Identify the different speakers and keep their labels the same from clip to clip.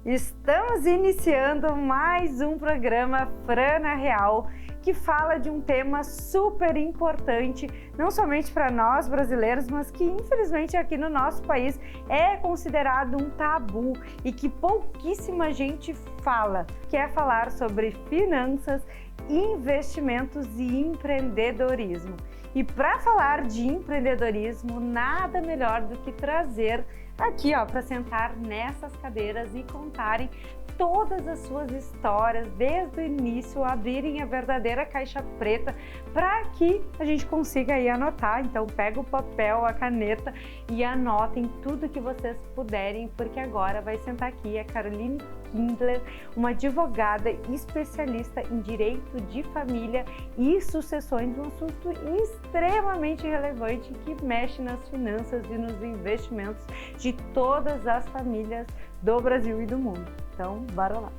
Speaker 1: Estamos iniciando mais um programa Fran na Real, que fala de um tema super importante, não somente para nós brasileiros, mas que infelizmente aqui no nosso país é considerado um tabu e que pouquíssima gente fala, que é falar sobre finanças, investimentos e empreendedorismo. E para falar de empreendedorismo, nada melhor do que trazer aqui, para sentar nessas cadeiras e contarem todas as suas histórias desde o início, abrirem a verdadeira caixa preta para que a gente consiga aí anotar. Então pega o papel, a caneta e anotem tudo que vocês puderem, porque agora vai sentar aqui a Caroline Kindler, uma advogada especialista em direito de família e sucessões, um assunto extremamente relevante que mexe nas finanças e nos investimentos de todas as famílias do Brasil e do mundo. Então, bora lá!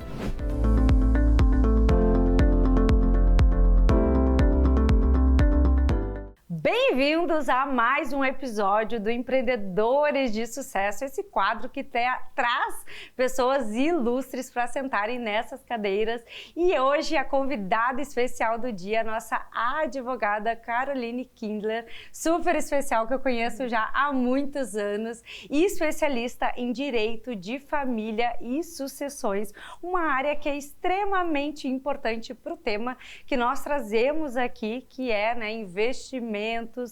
Speaker 1: Bem-vindos a mais um episódio do Empreendedores de Sucesso, esse quadro que traz pessoas ilustres para sentarem nessas cadeiras. E hoje a convidada especial do dia, a nossa advogada Caroline Kindler, super especial, que eu conheço já há muitos anos, e especialista em direito de família e sucessões, uma área que é extremamente importante para o tema que nós trazemos aqui, que é investimento.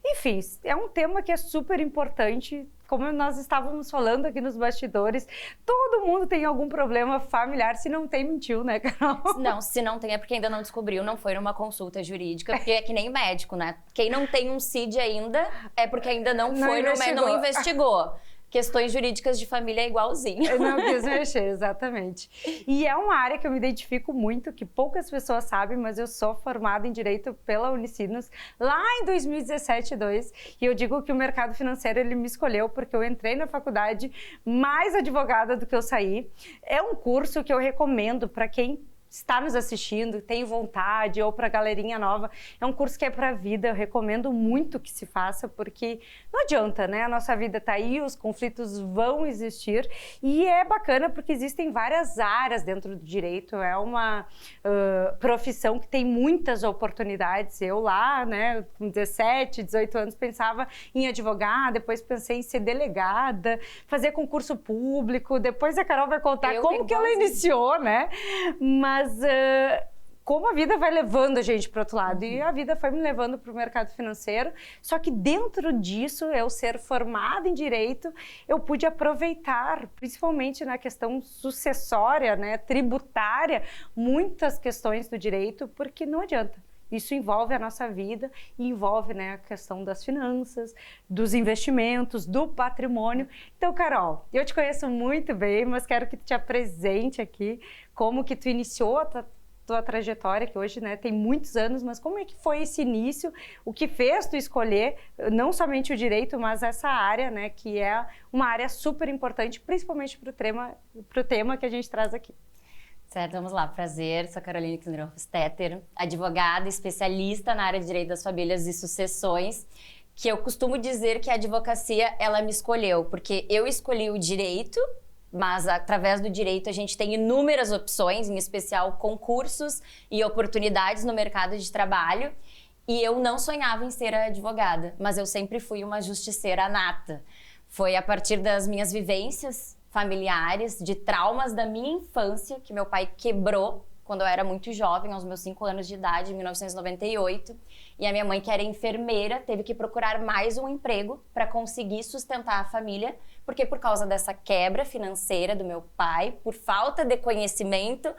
Speaker 1: Enfim, é um tema que é super importante. Como nós estávamos falando aqui nos bastidores, todo mundo tem algum problema familiar. Se não tem, mentiu, né, Carol?
Speaker 2: Não, se não tem é porque ainda não descobriu, não foi numa consulta jurídica, porque é que nem médico, né? Quem não tem um CID ainda é porque ainda não investigou. Questões jurídicas de família é igualzinho.
Speaker 1: Eu não quis mexer, exatamente. E é uma área que eu me identifico muito, que poucas pessoas sabem, mas eu sou formada em Direito pela Unicinos lá em 2017-2. E eu digo que o mercado financeiro, ele me escolheu porque eu entrei na faculdade mais advogada do que eu saí. É um curso que eu recomendo para quem está nos assistindo, tem vontade, ou para a galerinha nova. É um curso que é para a vida, eu recomendo muito que se faça, porque não adianta, né? A nossa vida está aí, os conflitos vão existir, e é bacana porque existem várias áreas dentro do direito, é uma profissão que tem muitas oportunidades. Eu lá, né, com 17, 18 anos, pensava em advogar, depois pensei em ser delegada, fazer concurso público, depois a Carol vai contar como que ela iniciou, né? Mas como a vida vai levando a gente para o outro lado. E a vida foi me levando para o mercado financeiro. Só que dentro disso, eu ser formada em direito, eu pude aproveitar, principalmente na questão sucessória, né, tributária, muitas questões do direito, porque não adianta. Isso envolve a nossa vida e envolve, né, a questão das finanças, dos investimentos, do patrimônio. Então, Carol, eu te conheço muito bem, mas quero que tu te apresente aqui como que tu iniciou a tua trajetória, que hoje, né, tem muitos anos, mas como é que foi esse início, o que fez tu escolher não somente o direito, mas essa área, né, que é uma área super importante, principalmente para o tema que a gente traz aqui.
Speaker 2: Certo, vamos lá. Prazer, sou a Caroline Kindler-Hofstetter, advogada especialista na área de direito das famílias e sucessões, que eu costumo dizer que a advocacia, ela me escolheu, porque eu escolhi o direito, mas através do direito a gente tem inúmeras opções, em especial concursos e oportunidades no mercado de trabalho, e eu não sonhava em ser advogada, mas eu sempre fui uma justiceira nata. Foi a partir das minhas vivências familiares, de traumas da minha infância, que meu pai quebrou quando eu era muito jovem, aos meus 5 anos de idade, em 1998. E a minha mãe, que era enfermeira, teve que procurar mais um emprego para conseguir sustentar a família, porque por causa dessa quebra financeira do meu pai, por falta de conhecimento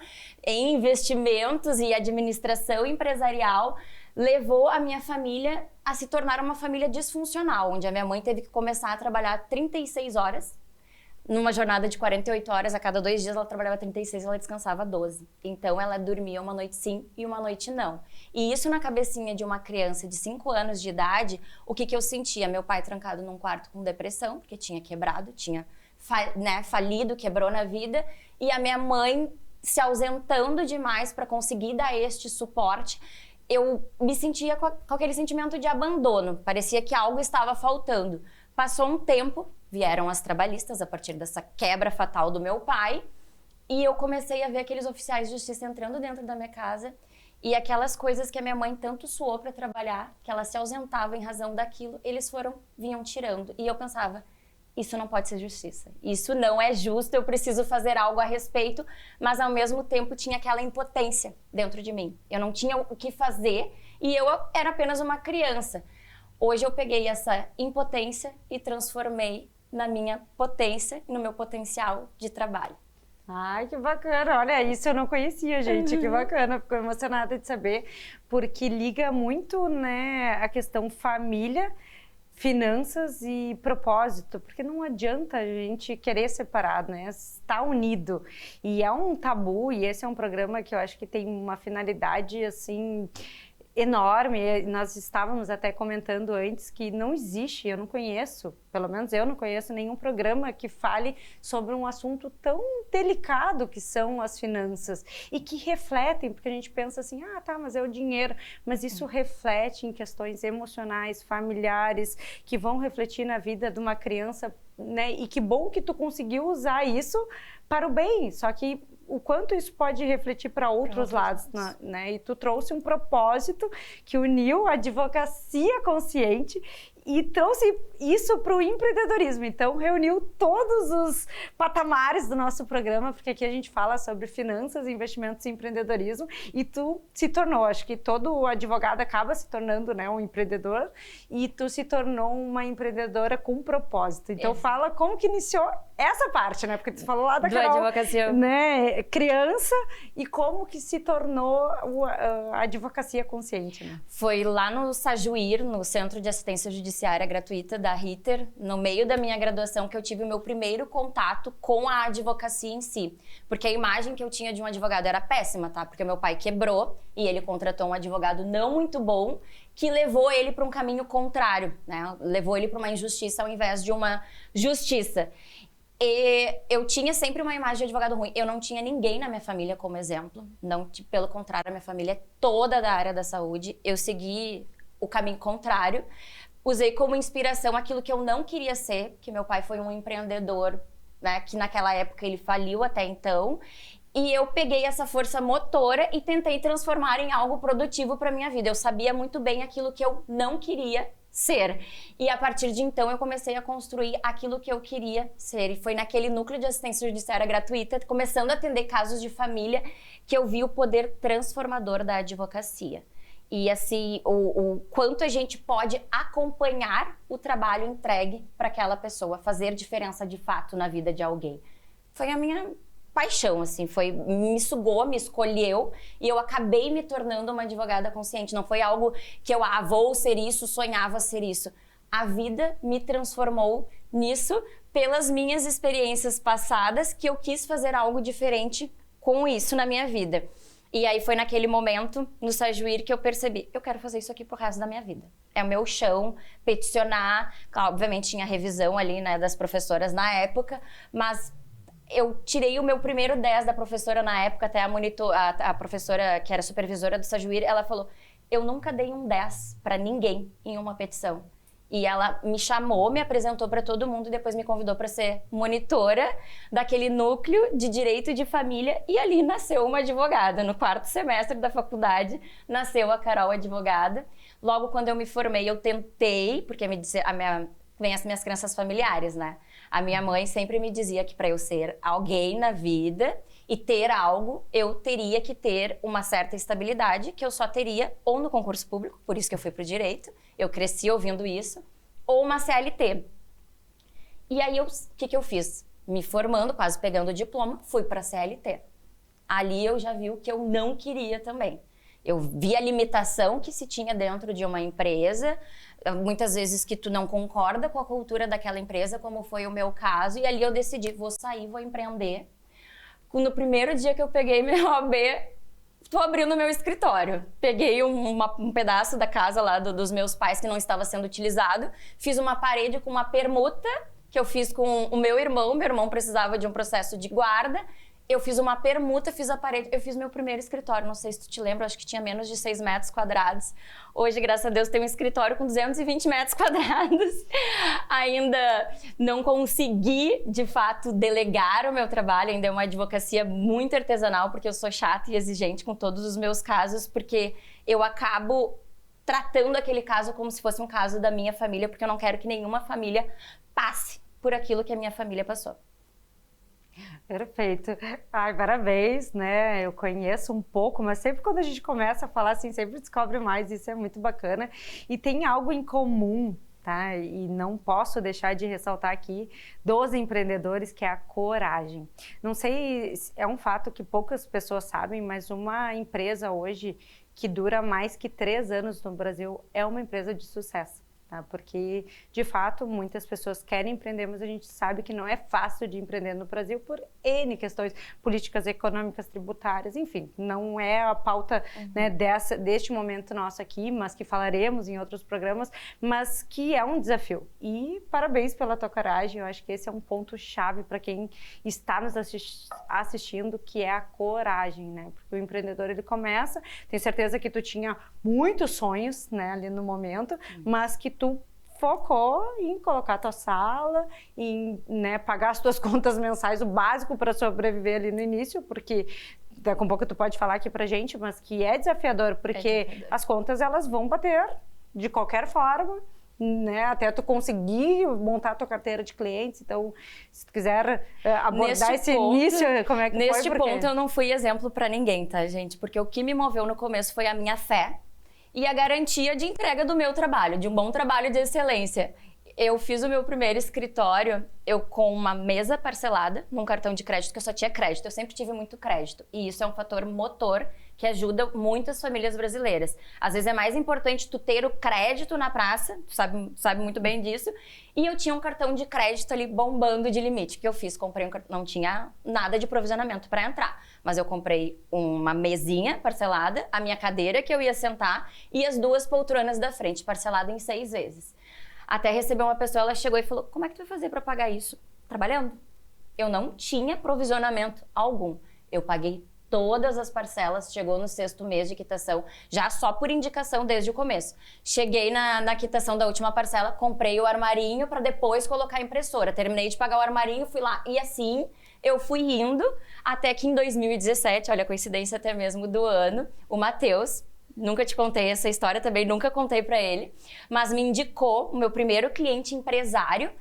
Speaker 2: em investimentos e administração empresarial, levou a minha família a se tornar uma família disfuncional, onde a minha mãe teve que começar a trabalhar 36 horas, numa jornada de 48 horas, a cada 2 dias ela trabalhava 36 e ela descansava 12. Então ela dormia uma noite sim e uma noite não. E isso na cabecinha de uma criança de 5 anos de idade, o que eu sentia? Meu pai trancado num quarto com depressão, porque tinha quebrado, tinha falido, quebrou na vida, e a minha mãe se ausentando demais para conseguir dar este suporte. Eu me sentia com aquele sentimento de abandono, parecia que algo estava faltando. Passou um tempo, vieram as trabalhistas a partir dessa quebra fatal do meu pai, E eu comecei a ver aqueles oficiais de justiça entrando dentro da minha casa e aquelas coisas que a minha mãe tanto suou para trabalhar, que ela se ausentava em razão daquilo, eles vinham tirando. E eu pensava, isso não pode ser justiça, isso não é justo, eu preciso fazer algo a respeito, mas ao mesmo tempo tinha aquela impotência dentro de mim. Eu não tinha o que fazer e eu era apenas uma criança. Hoje eu peguei essa impotência e transformei na minha potência e no meu potencial de trabalho.
Speaker 1: Ai, que bacana. Olha, isso eu não conhecia, gente. Que bacana. Fico emocionada de saber, porque liga muito, né, a questão família, finanças e propósito, porque não adianta a gente querer separado, né? Estar unido. E é um tabu, e esse é um programa que eu acho que tem uma finalidade, assim, enorme. Nós estávamos até comentando antes que não existe, eu não conheço, pelo menos eu não conheço nenhum programa que fale sobre um assunto tão delicado que são as finanças e que refletem, porque a gente pensa assim, ah, tá, mas é o dinheiro, mas isso reflete em questões emocionais, familiares, que vão refletir na vida de uma criança, né? E que bom que tu conseguiu usar isso para o bem, só que o quanto isso pode refletir para outros lados, né? E tu trouxe um propósito que uniu a advocacia consciente e trouxe isso para o empreendedorismo. Então, reuniu todos os patamares do nosso programa, porque aqui a gente fala sobre finanças, investimentos e empreendedorismo, e tu se tornou, acho que todo advogado acaba se tornando, né, um empreendedor, e tu se tornou uma empreendedora com propósito. Então, fala como que iniciou essa parte, né? Porque tu falou lá da Carol,
Speaker 2: advocacia,
Speaker 1: né, criança, e como que se tornou a advocacia consciente, né?
Speaker 2: Foi lá no Sajuir, no Centro de Assistência Judiciária Gratuita da Ritter, no meio da minha graduação, que eu tive o meu primeiro contato com a advocacia em si. Porque a imagem que eu tinha de um advogado era péssima, tá? Porque meu pai quebrou e ele contratou um advogado não muito bom, que levou ele para um caminho contrário, né? Levou ele para uma injustiça ao invés de uma justiça. E eu tinha sempre uma imagem de advogado ruim. Eu não tinha ninguém na minha família como exemplo. Não, pelo contrário, a minha família é toda da área da saúde. Eu segui o caminho contrário. Usei como inspiração aquilo que eu não queria ser, que meu pai foi um empreendedor, né, que naquela época ele faliu até então. E eu peguei essa força motora e tentei transformar em algo produtivo para minha vida. Eu sabia muito bem aquilo que eu não queria ser. E a partir de então eu comecei a construir aquilo que eu queria ser. E foi naquele núcleo de assistência judiciária gratuita, começando a atender casos de família, que eu vi o poder transformador da advocacia. E assim, o quanto a gente pode acompanhar o trabalho entregue para aquela pessoa, fazer diferença de fato na vida de alguém. Foi a minha paixão, assim, me sugou, me escolheu e eu acabei me tornando uma advogada consciente. Não foi algo que eu, vou ser isso, sonhava ser isso. A vida me transformou nisso pelas minhas experiências passadas, que eu quis fazer algo diferente com isso na minha vida. E aí foi naquele momento, no Sajuir, que eu percebi, eu quero fazer isso aqui pro resto da minha vida. É o meu chão, peticionar. Claro, obviamente tinha revisão ali, né, das professoras na época, mas eu tirei o meu primeiro 10 da professora na época, até a professora que era supervisora do Sajuir, ela falou, eu nunca dei um 10 para ninguém em uma petição. E ela me chamou, me apresentou para todo mundo e depois me convidou para ser monitora daquele núcleo de direito de família. E ali nasceu uma advogada. No 4º semestre da faculdade, nasceu a Carol advogada. Logo quando eu me formei, eu tentei, porque vem as minhas crenças familiares, né? A minha mãe sempre me dizia que para eu ser alguém na vida e ter algo, eu teria que ter uma certa estabilidade, que eu só teria ou no concurso público, por isso que eu fui para o direito, eu cresci ouvindo isso, ou uma CLT. E aí, o que eu fiz? Me formando, quase pegando o diploma, fui para a CLT. Ali eu já vi o que eu não queria também. Eu vi a limitação que se tinha dentro de uma empresa, muitas vezes que tu não concorda com a cultura daquela empresa, como foi o meu caso, e ali eu decidi, vou sair, vou empreender. No primeiro dia que eu peguei meu OAB, estou abrindo meu escritório. Peguei um pedaço da casa lá dos meus pais que não estava sendo utilizado, fiz uma parede com uma permuta que eu fiz com o meu irmão precisava de um processo de guarda, Eu fiz uma permuta, fiz a parede, eu fiz meu primeiro escritório, não sei se tu te lembra, acho que tinha menos de 6 metros quadrados. Hoje, graças a Deus, tem um escritório com 220 metros quadrados. Ainda não consegui, de fato, delegar o meu trabalho, ainda é uma advocacia muito artesanal, porque eu sou chata e exigente com todos os meus casos, porque eu acabo tratando aquele caso como se fosse um caso da minha família, porque eu não quero que nenhuma família passe por aquilo que a minha família passou.
Speaker 1: Perfeito. Ai, parabéns, né? Eu conheço um pouco, mas sempre quando a gente começa a falar assim, sempre descobre mais, isso é muito bacana. E tem algo em comum, tá? E não posso deixar de ressaltar aqui dos empreendedores, que é a coragem. Não sei, é um fato que poucas pessoas sabem, mas uma empresa hoje que dura mais que 3 anos no Brasil é uma empresa de sucesso. Tá? Porque, de fato, muitas pessoas querem empreender, mas a gente sabe que não é fácil de empreender no Brasil por N questões políticas, econômicas, tributárias, enfim, não é a pauta né, deste momento nosso aqui, mas que falaremos em outros programas, mas que é um desafio. E parabéns pela tua coragem, eu acho que esse é um ponto-chave para quem está nos assistindo, que é a coragem, né? Porque o empreendedor, ele começa, tenho certeza que tu tinha muitos sonhos, né, ali no momento, mas que tu focou em colocar a tua sala, em né, pagar as tuas contas mensais, o básico para sobreviver ali no início, porque daqui a pouco tu pode falar aqui pra gente, mas que é desafiador, porque as contas elas vão bater de qualquer forma, né, até tu conseguir montar a tua carteira de clientes. Então, se tu quiser abordar esse início, como é que foi?
Speaker 2: Neste ponto eu não fui exemplo para ninguém, tá, gente? Porque o que me moveu no começo foi a minha fé e a garantia de entrega do meu trabalho, de um bom trabalho de excelência. Eu fiz o meu primeiro escritório, com uma mesa parcelada, num cartão de crédito, que eu só tinha crédito. Eu sempre tive muito crédito. E isso é um fator motor que ajuda muitas famílias brasileiras. Às vezes é mais importante tu ter o crédito na praça, tu sabe muito bem disso. E eu tinha um cartão de crédito ali bombando de limite. O que eu fiz? Comprei um cartão, não tinha nada de provisionamento para entrar. Mas eu comprei uma mesinha parcelada, a minha cadeira que eu ia sentar e as 2 poltronas da frente, parcelada em 6 vezes. Até receber uma pessoa, ela chegou e falou, como é que tu vai fazer para pagar isso? Trabalhando. Eu não tinha provisionamento algum. Eu paguei todas as parcelas, chegou no 6º mês de quitação, já só por indicação desde o começo. Cheguei na quitação da última parcela, comprei o armarinho para depois colocar a impressora. Terminei de pagar o armarinho, fui lá. E assim, eu fui indo até que em 2017, olha a coincidência até mesmo do ano, o Matheus, nunca te contei essa história também, nunca contei para ele, mas me indicou o meu primeiro cliente empresário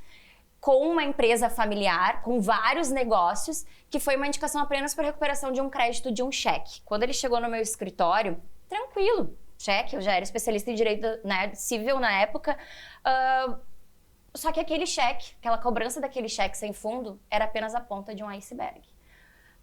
Speaker 2: com uma empresa familiar, com vários negócios, que foi uma indicação apenas para recuperação de um crédito de um cheque. Quando ele chegou no meu escritório, tranquilo, cheque, eu já era especialista em direito civil na época, só que aquele cheque, aquela cobrança daquele cheque sem fundo, era apenas a ponta de um iceberg.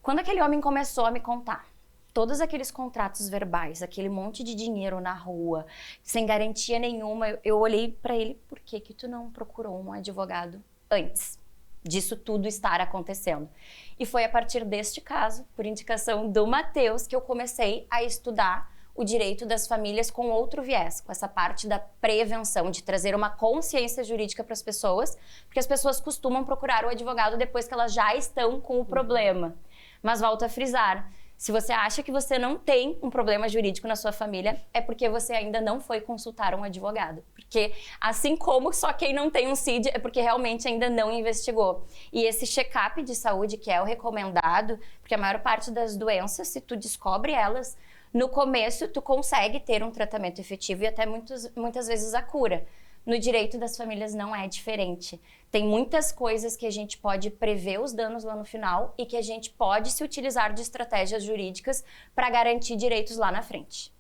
Speaker 2: Quando aquele homem começou a me contar todos aqueles contratos verbais, aquele monte de dinheiro na rua, sem garantia nenhuma, eu olhei para ele, por que tu não procurou um advogado antes disso tudo estar acontecendo? E foi a partir deste caso, por indicação do Matheus, que eu comecei a estudar o direito das famílias com outro viés, com essa parte da prevenção, de trazer uma consciência jurídica para as pessoas, porque as pessoas costumam procurar o advogado depois que elas já estão com o problema. Mas volto a frisar, se você acha que você não tem um problema jurídico na sua família, é porque você ainda não foi consultar um advogado. Porque assim como só quem não tem um CID, é porque realmente ainda não investigou. E esse check-up de saúde, que é o recomendado, porque a maior parte das doenças, se tu descobre elas, no começo tu consegue ter um tratamento efetivo e até muitas vezes a cura. No direito das famílias não é diferente. Tem muitas coisas que a gente pode prever os danos lá no final e que a gente pode se utilizar de estratégias jurídicas para garantir direitos lá na frente.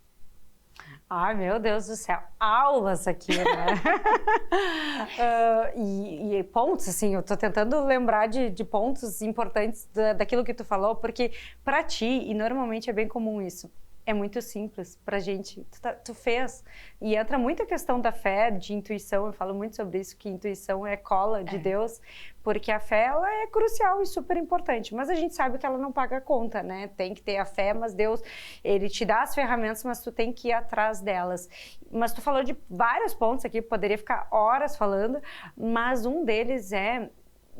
Speaker 1: Ai, meu Deus do céu, aulas aqui, né? E pontos, assim, eu tô tentando lembrar de pontos importantes daquilo que tu falou, porque para ti, e normalmente é bem comum isso, é muito simples pra gente, tu fez. E entra muito a questão da fé, de intuição, eu falo muito sobre isso, que intuição é cola de Deus, porque a fé, ela é crucial e super importante, mas a gente sabe que ela não paga a conta, né? Tem que ter a fé, mas Deus, ele te dá as ferramentas, mas tu tem que ir atrás delas. Mas tu falou de vários pontos aqui, poderia ficar horas falando, mas um deles é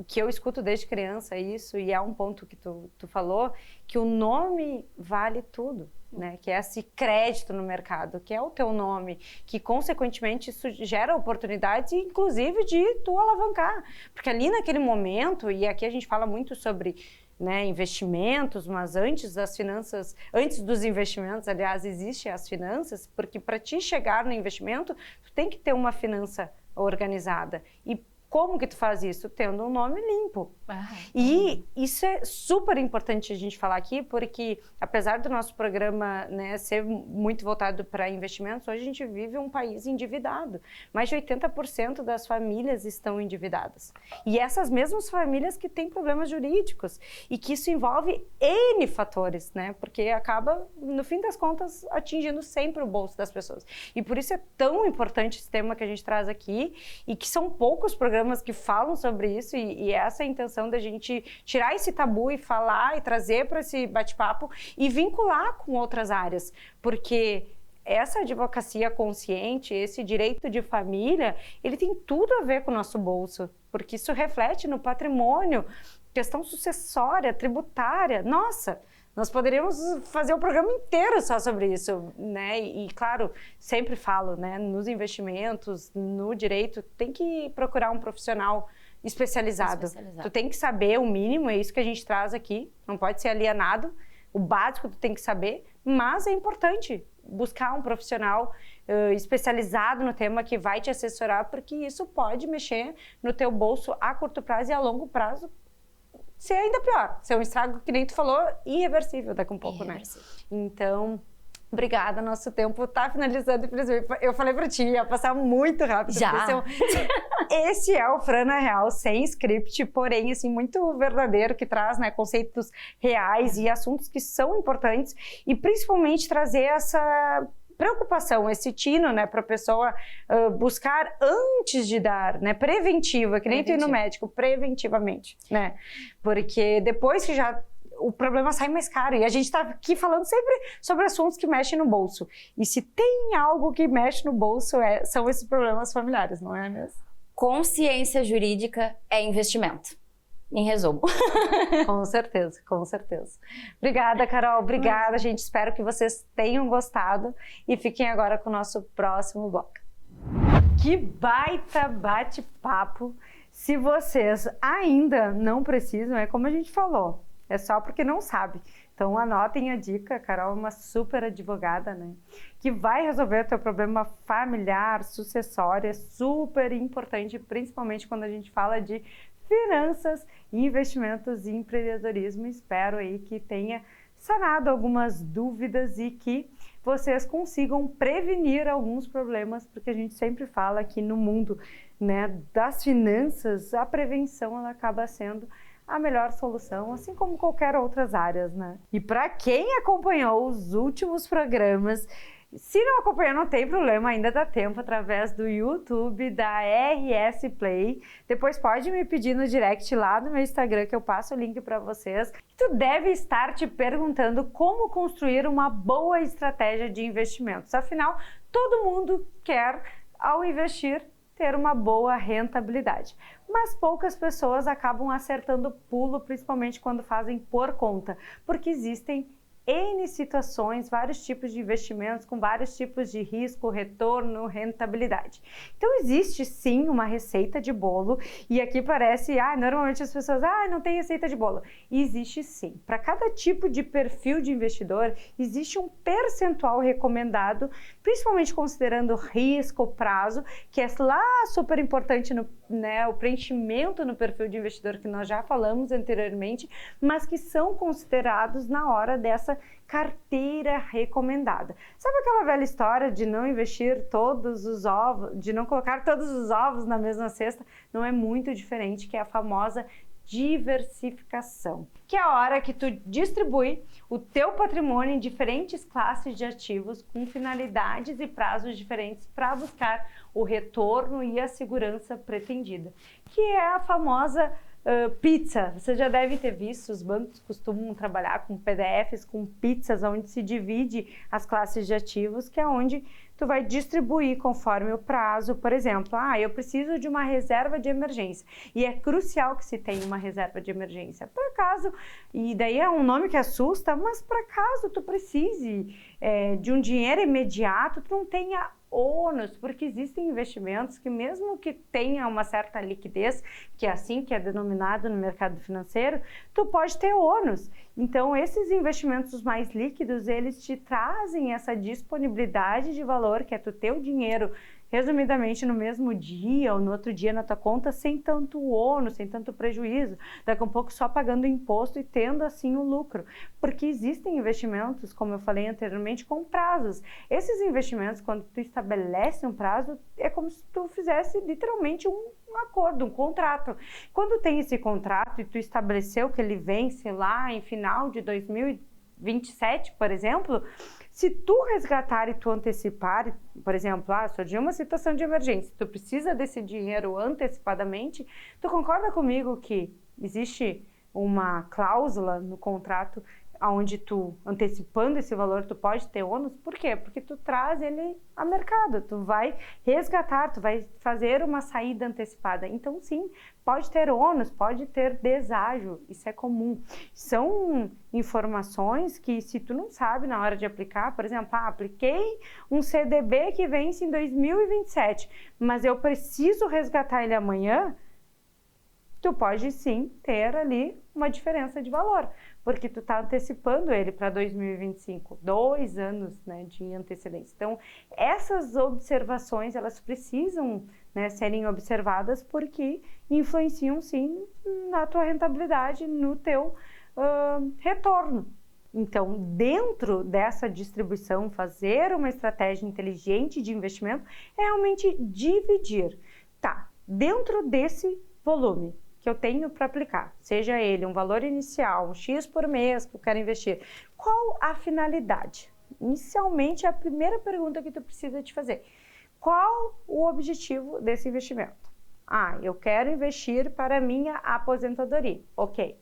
Speaker 1: que eu escuto desde criança isso, e é um ponto que tu falou, que o nome vale tudo, né? Que é esse crédito no mercado, que é o teu nome, que consequentemente isso gera oportunidades, inclusive de tu alavancar. Porque ali naquele momento, e aqui a gente fala muito sobre, né, investimentos, mas antes das finanças, antes dos investimentos, aliás, existem as finanças, porque para ti chegar no investimento, tu tem que ter uma finança organizada. E como que tu faz isso? Tendo um nome limpo. E isso é super importante a gente falar aqui, porque apesar do nosso programa, né, ser muito voltado para investimentos, hoje a gente vive um país endividado. Mais de 80% das famílias estão endividadas. E essas mesmas famílias que têm problemas jurídicos. E que isso envolve N fatores, né? Porque acaba, no fim das contas, atingindo sempre o bolso das pessoas. E por isso é tão importante esse tema que a gente traz aqui, e que são poucos programas que falam sobre isso, e essa é a intenção da gente tirar esse tabu e falar e trazer para esse bate-papo e vincular com outras áreas, porque essa advocacia consciente, esse direito de família, ele tem tudo a ver com o nosso bolso, porque isso reflete no patrimônio, questão sucessória, tributária. Nossa, nós poderíamos fazer o programa inteiro só sobre isso, né? E claro, sempre falo, né? Nos investimentos, no direito, tem que procurar um profissional especializado. Tu tem que saber o mínimo, é isso que a gente traz aqui. Não pode ser alienado. O básico tu tem que saber, mas é importante buscar um profissional especializado no tema que vai te assessorar, porque isso pode mexer no teu bolso a curto prazo e a longo prazo. Ser ainda pior, ser um estrago, que nem tu falou, irreversível daqui a um pouco, né? Então, obrigada, nosso tempo tá finalizando, infelizmente. Eu falei pra ti, ia passar muito rápido.
Speaker 2: Já?
Speaker 1: Esse é o Fran na Real, sem script, porém, assim, muito verdadeiro, que traz, né, conceitos reais e assuntos que são importantes, e principalmente trazer essa preocupação, esse tino, né, para a pessoa buscar antes de dar, né, preventiva, que nem tu ir no médico, preventivamente, né, porque depois que já o problema sai mais caro, e a gente está aqui falando sempre sobre assuntos que mexem no bolso, e se tem algo que mexe no bolso, são esses problemas familiares, não é mesmo?
Speaker 2: Consciência jurídica é investimento. Em resumo.
Speaker 1: Com certeza, com certeza. Obrigada, Carol. Obrigada, gente. Espero que vocês tenham gostado e fiquem agora com o nosso próximo bloco. Que baita bate-papo! Se vocês ainda não precisam, é como a gente falou, é só porque não sabe. Então anotem a dica, a Carol é uma super advogada, né? Que vai resolver o teu problema familiar, sucessório, é super importante, principalmente quando a gente fala de finanças, investimentos e empreendedorismo. Espero aí que tenha sanado algumas dúvidas e que vocês consigam prevenir alguns problemas, porque a gente sempre fala que no mundo, né, das finanças, a prevenção ela acaba sendo a melhor solução, assim como qualquer outras áreas, né? E para quem acompanhou os últimos programas, se não acompanhou, não tem problema, ainda dá tempo através do YouTube da RS Play. Depois pode me pedir no direct lá no meu Instagram que eu passo o link para vocês. Tu deve estar te perguntando como construir uma boa estratégia de investimentos. Afinal, todo mundo quer, ao investir, ter uma boa rentabilidade. Mas poucas pessoas acabam acertando o pulo, principalmente quando fazem por conta, porque existem N situações, vários tipos de investimentos com vários tipos de risco, retorno, rentabilidade. Então existe sim uma receita de bolo, e aqui parece, normalmente as pessoas, não tem receita de bolo. E existe sim. Para cada tipo de perfil de investidor, existe um percentual recomendado, principalmente considerando risco, prazo, que é lá super importante o preenchimento no perfil de investidor que nós já falamos anteriormente, mas que são considerados na hora dessa carteira recomendada. Sabe aquela velha história de não investir todos os ovos, de não colocar todos os ovos na mesma cesta? Não é muito diferente, que é a famosa diversificação, que é a hora que tu distribui o teu patrimônio em diferentes classes de ativos com finalidades e prazos diferentes para buscar o retorno e a segurança pretendida, que é a famosa Pizza, você já deve ter visto, os bancos costumam trabalhar com PDFs, com pizzas, onde se divide as classes de ativos, que é onde tu vai distribuir conforme o prazo. Por exemplo, eu preciso de uma reserva de emergência, e é crucial que se tenha uma reserva de emergência, para caso, e daí é um nome que assusta, mas para caso tu precise de um dinheiro imediato, tu não tenha ônus, porque existem investimentos que mesmo que tenha uma certa liquidez, que é assim que é denominado no mercado financeiro, tu pode ter ônus. Então, esses investimentos mais líquidos, eles te trazem essa disponibilidade de valor, que é tu ter o dinheiro resumidamente no mesmo dia ou no outro dia na tua conta, sem tanto ônus, sem tanto prejuízo, daqui a um pouco só pagando imposto e tendo assim o lucro, porque existem investimentos, como eu falei anteriormente, com prazos. Esses investimentos, quando tu estabelece um prazo, é como se tu fizesse literalmente um acordo, um contrato. Quando tem esse contrato e tu estabeleceu que ele vence lá em final de 2027, por exemplo, se tu resgatar e tu antecipar, por exemplo, surgiu uma situação de emergência, tu precisa desse dinheiro antecipadamente, tu concorda comigo que existe uma cláusula no contrato onde tu, antecipando esse valor, tu pode ter ônus? Por quê? Porque tu traz ele a mercado, tu vai resgatar, tu vai fazer uma saída antecipada. Então, sim, pode ter ônus, pode ter deságio, isso é comum. São informações que, se tu não sabe na hora de aplicar, por exemplo, apliquei um CDB que vence em 2027, mas eu preciso resgatar ele amanhã, tu pode sim ter ali uma diferença de valor, porque tu está antecipando ele para 2025, 2 anos, né, de antecedência. Então, essas observações, elas precisam, né, serem observadas, porque influenciam sim na tua rentabilidade, no teu retorno. Então, dentro dessa distribuição, fazer uma estratégia inteligente de investimento é realmente dividir. Dentro desse volume que eu tenho para aplicar, seja ele um valor inicial, um X por mês que eu quero investir, qual a finalidade? Inicialmente, a primeira pergunta que tu precisa te fazer: qual o objetivo desse investimento? Eu quero investir para a minha aposentadoria. Ok,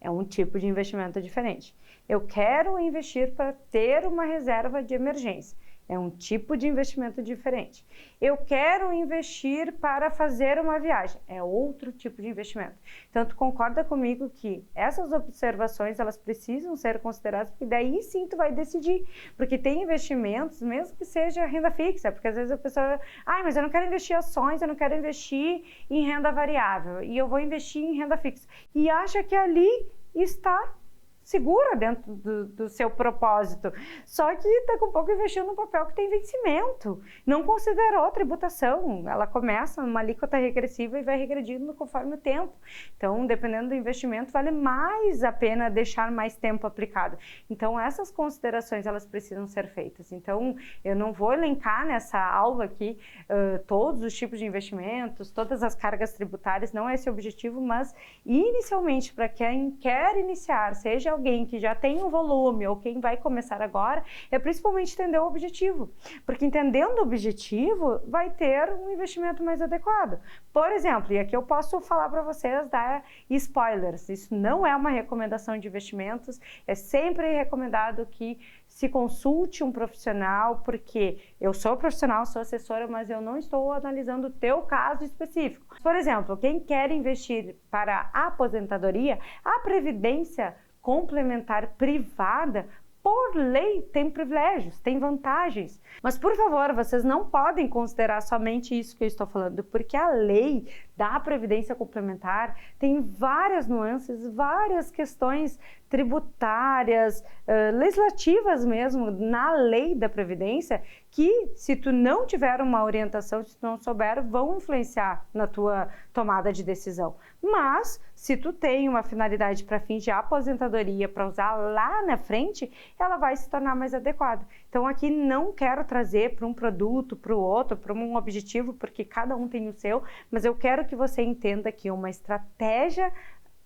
Speaker 1: é um tipo de investimento diferente. Eu quero investir para ter uma reserva de emergência. É um tipo de investimento diferente. Eu quero investir para fazer uma viagem. É outro tipo de investimento. Então, tu concorda comigo que essas observações, elas precisam ser consideradas, porque daí sim tu vai decidir. Porque tem investimentos, mesmo que seja renda fixa, porque às vezes a pessoa, mas eu não quero investir em ações, eu não quero investir em renda variável, e eu vou investir em renda fixa. E acha que ali está segura dentro do seu propósito, só que daqui a pouco investiu num papel que tem vencimento, não considerou tributação, ela começa numa alíquota regressiva e vai regredindo conforme o tempo. Então, dependendo do investimento, vale mais a pena deixar mais tempo aplicado. Então, essas considerações, elas precisam ser feitas. Então, eu não vou elencar nessa aula aqui todos os tipos de investimentos, todas as cargas tributárias, não é esse o objetivo, mas inicialmente, para quem quer iniciar, seja alguém que já tem um volume ou quem vai começar agora, é principalmente entender o objetivo, porque entendendo o objetivo vai ter um investimento mais adequado. Por exemplo, e aqui eu posso falar para vocês, dar spoilers, isso não é uma recomendação de investimentos, é sempre recomendado que se consulte um profissional, porque eu sou profissional, sou assessora, mas eu não estou analisando o teu caso específico. Por exemplo, quem quer investir para a aposentadoria, a previdência complementar privada, por lei, tem privilégios, tem vantagens. Mas, por favor, vocês não podem considerar somente isso que eu estou falando, porque a lei da Previdência Complementar tem várias nuances, várias questões tributárias, legislativas mesmo, na lei da Previdência, que, se tu não tiver uma orientação, se tu não souber, vão influenciar na tua tomada de decisão. Mas, se tu tem uma finalidade para fins de aposentadoria, para usar lá na frente, ela vai se tornar mais adequada. Então, aqui não quero trazer para um produto, para o outro, para um objetivo, porque cada um tem o seu, mas eu quero que você entenda que uma estratégia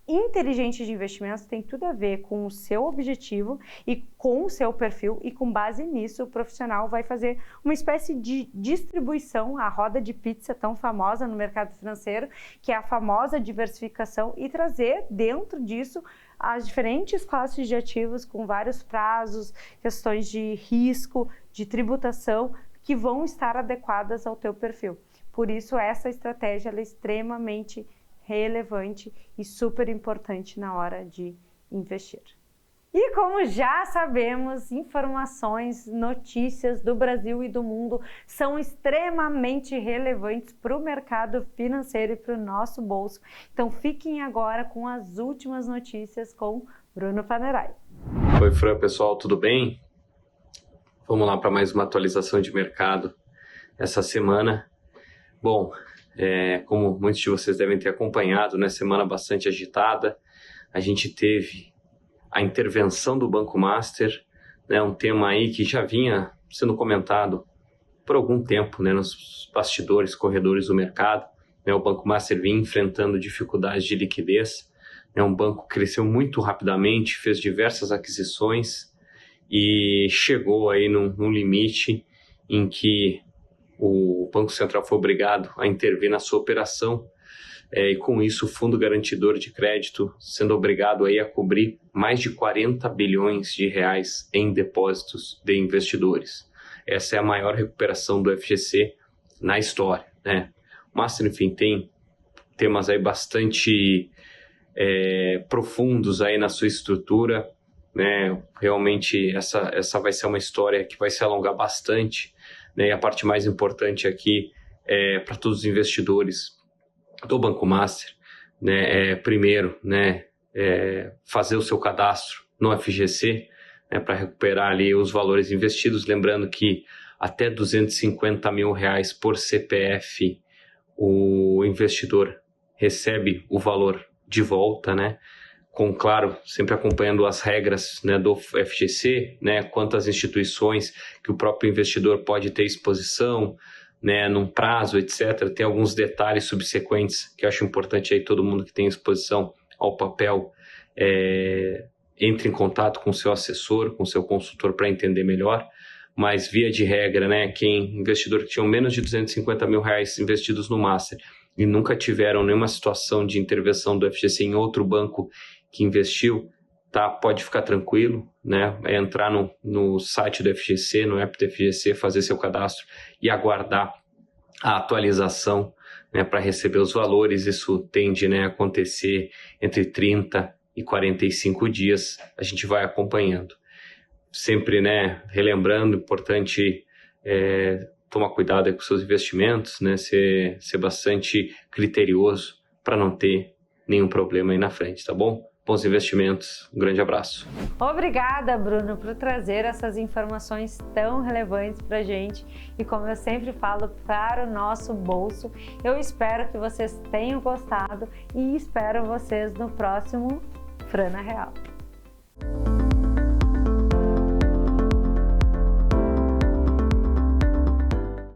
Speaker 1: inteligente de investimentos tem tudo a ver com o seu objetivo e com o seu perfil, e com base nisso o profissional vai fazer uma espécie de distribuição, a roda de pizza tão famosa no mercado financeiro, que é a famosa diversificação, e trazer dentro disso as diferentes classes de ativos com vários prazos, questões de risco, de tributação, que vão estar adequadas ao teu perfil. Por isso essa estratégia ela é extremamente relevante e super importante na hora de investir. E como já sabemos, informações, notícias do Brasil e do mundo são extremamente relevantes para o mercado financeiro e para o nosso bolso. Então fiquem agora com as últimas notícias com Bruno Panerai.
Speaker 3: Oi, Fran, pessoal, tudo bem? Vamos lá para mais uma atualização de mercado essa semana. Bom, como muitos de vocês devem ter acompanhado, né, semana bastante agitada, a gente teve a intervenção do Banco Master, né, um tema aí que já vinha sendo comentado por algum tempo, né, nos bastidores, corredores do mercado. Né, o Banco Master vinha enfrentando dificuldades de liquidez, né, um banco que cresceu muito rapidamente, fez diversas aquisições e chegou aí num limite em que o Banco Central foi obrigado a intervir na sua operação, e com isso o Fundo Garantidor de Crédito sendo obrigado aí a cobrir mais de 40 bilhões de reais em depósitos de investidores. Essa é a maior recuperação do FGC na história, né? O Master, enfim, tem temas aí bastante profundos aí na sua estrutura, né? Realmente essa vai ser uma história que vai se alongar bastante, né? E a parte mais importante aqui para todos os investidores do Banco Master, né, primeiro, né, fazer o seu cadastro no FGC, né, para recuperar ali os valores investidos, lembrando que até R$250 mil por CPF o investidor recebe o valor de volta, né, claro, sempre acompanhando as regras, né, do FGC, né, quantas instituições que o próprio investidor pode ter exposição, né, num prazo, etc. Tem alguns detalhes subsequentes que eu acho importante aí todo mundo que tem exposição ao papel entre em contato com o seu assessor, com o seu consultor para entender melhor, mas via de regra, né, investidor que tinha menos de R$250 mil investidos no Master e nunca tiveram nenhuma situação de intervenção do FGC em outro banco que investiu, tá, pode ficar tranquilo, né? É entrar no site do FGC, no app do FGC, fazer seu cadastro e aguardar a atualização, né, para receber os valores. Isso tende, né, a acontecer entre 30 e 45 dias. A gente vai acompanhando. Sempre, né, relembrando, importante tomar cuidado aí com seus investimentos, né, ser bastante criterioso para não ter nenhum problema aí na frente, tá bom? Bons investimentos, um grande abraço.
Speaker 1: Obrigada, Bruno, por trazer essas informações tão relevantes para a gente e, como eu sempre falo, para o nosso bolso. Eu espero que vocês tenham gostado e espero vocês no próximo Fran na Real.